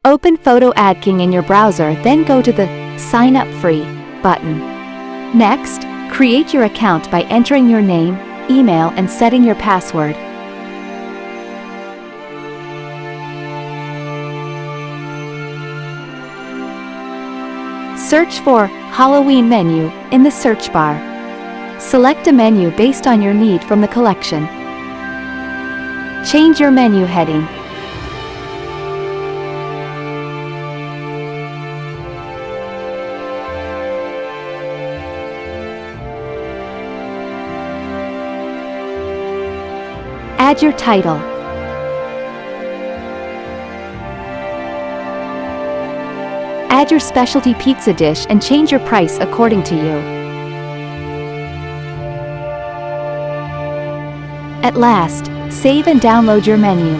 Open PhotoADKing in your browser, then go to the Sign Up Free button. Next, create your account by entering your name, email, and setting your password. Search for Halloween menu in the search bar. Select a menu based on your need from the collection. Change your menu heading. Add your title. Add your specialty pizza dish and change your price according to you. At last, save and download your menu.